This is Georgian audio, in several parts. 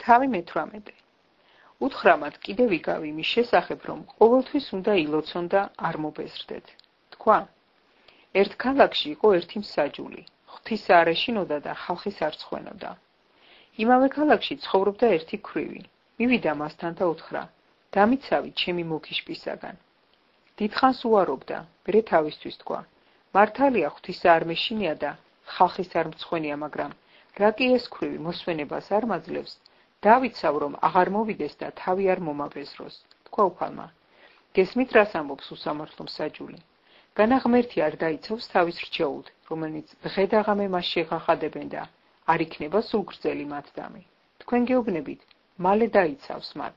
თავი მე-18. უთხრა მათ კიდევ იგავი იმის შესახებ, რომ ყოველთვის უნდა ილოცონ და არ მობეზრდეთ. თქვა: ერთ ქალაქში იყო ერთი მსაჯული, ღვთის არ ეშინოდა და ხალხის არ ცხვენოდა. იმავე ქალაქში ცხოვრობდა ერთი ქვრივი. მივიდა მასთან და უთხრა: დამიცავი ჩემი მოგიშპისაგან. დიდხანს უარობდა, მერე თავისთვის თქვა: მართალია ღვთის არ მეშინია და ხალხის არ მცხვენია, მაგრამ რა კი ეს ქვრივი მოსვენებას არ მაძლევს, დავიცავ, რომ აღარ მოვიდეს და თავი არ მომაბეზროს. თქვა უფალმა: გესმით, რას ამბობს უსამართლო მსაჯული? განა ღმერთი არ დაიცავს თავის რჩეულთ, რომელიც დღე და ღამე მას შეღახადებენ და არ იქნება სულგრძელი მათ დამი. თქვენ გეუბნებით, მალე დაიცავს მათ.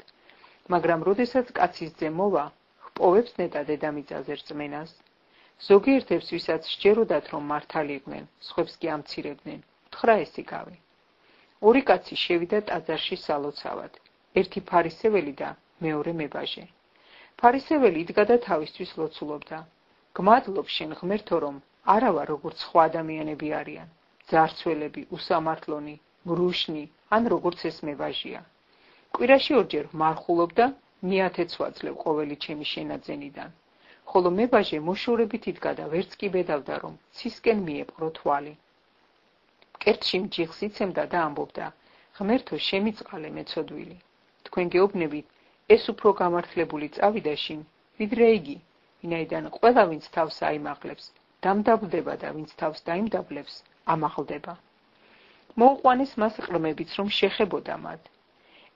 მაგრამ როდესაც კაცის ძე მოვა, ჰპოვებს ნეტა დედამიწაზე რწმენას? ზოგიერთებს, ვისაც სჯეროდათ, რომ მართალიყვნენ, სხვებს კი ამცირებდნენ, უთხრა ეს იგავი. ორი კაცი შევიდა ტაძარში სალოცავად, ერთი ფარისეველი და მეორე მებაჟე. ფარისეველი იდგა და თავისთვის ლოცულობდა: გმადლობ შენ ღმერთო, რომ არა ვარ როგორც სხვა ადამიანები არიან, ძარცველები, უსამართლონი, მრუშნი, ან როგორც ეს მებაჟია. კვირაში ორჯერ ვმარხულობ და მეათეც ვაძლევ ყოველი ჩემი შენაძენიდან. ხოლო მებაჟე მოშორებით იდგა და ვერც კი ბედავდა, რომ ცისკენ მიეპყრო თვალი. მკერდში მჯიხს იცემდა და ამბობდა: ღმერთო, შემიწყალე მეცოდვილი. თქვენ გეუბნებით, ეს უფრო გამართლებული წავიდა შინ, ვიდრე იგი, ვინაიდან ყველა ვინც თავს აიმაღლებს, დამდაბლდება და ვინც თავს დაიმდაბლებს, ამაღლდება. მოუყვანეს მას ყრმებიც, რომ შეხებოდა მათ.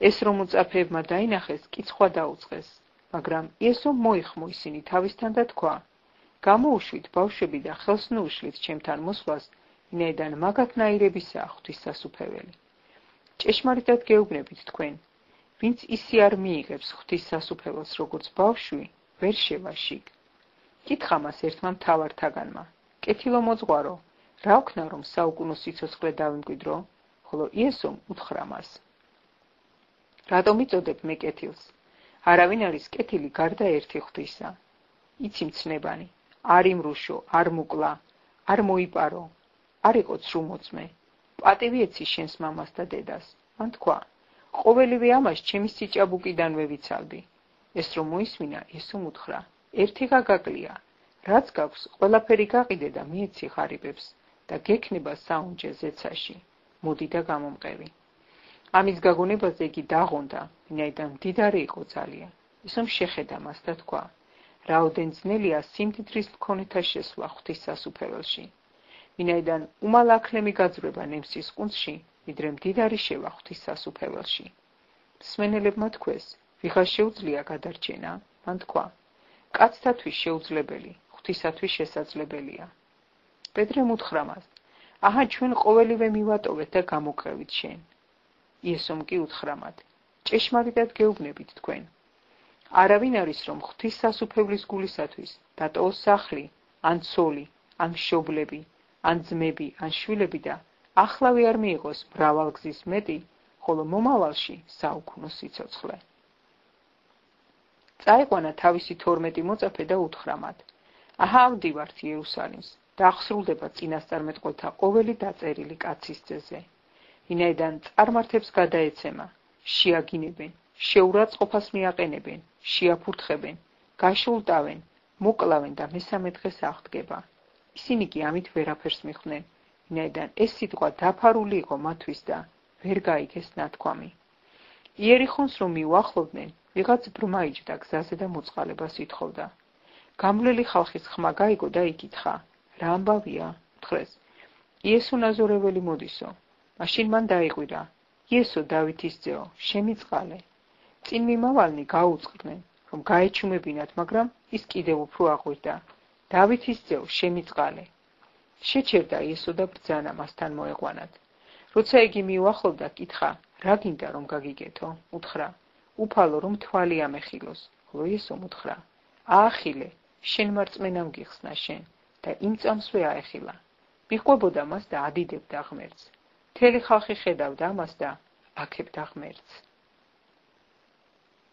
ეს რომ უწაფეებმა დაინახეს, კიცხვა დაუწყეს, მაგრამ იესომ მოიხმო ისინი თავისთან და თქვა: გამოუშვით ბავშვები და ხელს ნუუშლით ჩემთან მოსვლას, ვინაიდან მაგათნაირებისაა ღვთის სასუფეველი. ჭეშმარიტად გეუბნებით თქვენ, ვინც ისი არ მიიღებს ღვთის სასუფეველს როგორც ბავშვი, ვერ შევა შიგ. კითხა მას ერთმა მთავართაგანმა: კეთილო მოძღვარო, რა ვქნა, რომ საუკუნო სიცოცხლე დავიმკვიდრო? ხოლო იესომ უთხრა მას: რატომ იწოდებ მე კეთილს? არავინ არის კეთილი გარდა ერთი ღვთისა. იცი მცნებანი, არ იმრუშო, არ მუკლა, არ მოიპარო, არ იყო ცრუმოწმე, პატივი ეცი შენს მამას და დედას. მან თქვა: ყოველივე ამას ჩემი სიჭაბუკიდანვე ვიცავდი. ეს რომ მოისმინა, იესომ უთხრა: ერთი გაგაკლია, რაც გაქვს, ყველაფერი გაყიდე და მიეცი ღარიბებს და გექნება საუნჯე ზეცაში. მოდი და გამომყევი. ამის გაგონებაზე იგი დაღონდა, ვინაიდან მდიდარი იყო ძალიან. ისომ შეხედა მას და თქვა: რაოდენ ძნელია სიმდიდრის მქონეთა შესვლა ღვთის სასუფეველში. ვინაიდან უმალ აქლემი გაძვრება ნემსის ყუნწში, ვიდრე მდიდარი შევა ღვთის სასუფეველში. მსმენელებმა თქვეს: ვიღას შეუძლია გადარჩენა? მან თქვა: კაცთათვის შეუძლებელი, ღვთისათვის შესაძლებელია. პეტრემ უთხრა მას: აჰა, ჩვენ ყოველივე მივატოვეთ და გამოგყევით შენ. იესომ კი უთხრა მათ: ჭეშმარიტად გეუბნებით თქვენ, არავინ არის რომ ღვთის სასუფევლის გულისათვის დატოვოს სახლი, ან ცოლი, ან მშობლები, ან ძმები, ან შვილები და ახლავე არ მიიღოს მრავალგზის მეტი, ხოლო მომავალში საუკუნო სიცოცხლე. წაიყვანა თავისი 12 მოწაფე და უთხრა მათ: აჰა, ავდივართ იერუსალიმს და აღსრულდება წინასწარმეტყველთა ყოველი დაწერილი კაცის ძეზე. ვინაიდან წარმართებს გადაეცემა, შეაგინებენ, შეურაცხყოფას მიაყენებენ, შეაფურთხებენ, გაშულტავენ, მოკლავენ და მესამე დღეს აღდგება. ისინი კი ამით ვერაფერს მიხვდნენ, ვინაიდან ეს სიტყვა დაფარული იყო მათთვის და ვერ გაიგეს ნათქვამი. იერიხონს რომ მიუახლოვდნენ, ვიღაც ბრმა იჯდა გზაზე და მოწყალებას ითხოვდა. გამვლელი ხალხის ხმა გაიგო და იკითხა: რა ამბავია? უთხრეს: იესო ნაზორეველი მოდისო. მაშინ მან დაიყვირა: იესო დავითის ძეო, შემიწყალე. წინ მიმავალნი გაუწყდნენ, რომ გაეჩუმებინათ, მაგრამ ის კიდევ უფრო აღვირდა: დავითის ძეო, შემიწყალე. შეჩერდა იესო და ბრძანა მასთან მოეყვანათ. როცა იგი მიუახლოვდა, კითხა: რა გინდა რომ გაგიგეთო? უთხრა: უფალო, რომ თვალი ამეხილოს. ხოლო იესომ უთხრა: აახილე, შენ მარწმენამ გიხსნა შენ და იმ წამსვე აეხილა. მიჰყვებოდა მას და ადიდებდა ღმერთს. მთელი ხალხი ხედავდა ამას და აქებდა ღმერთს.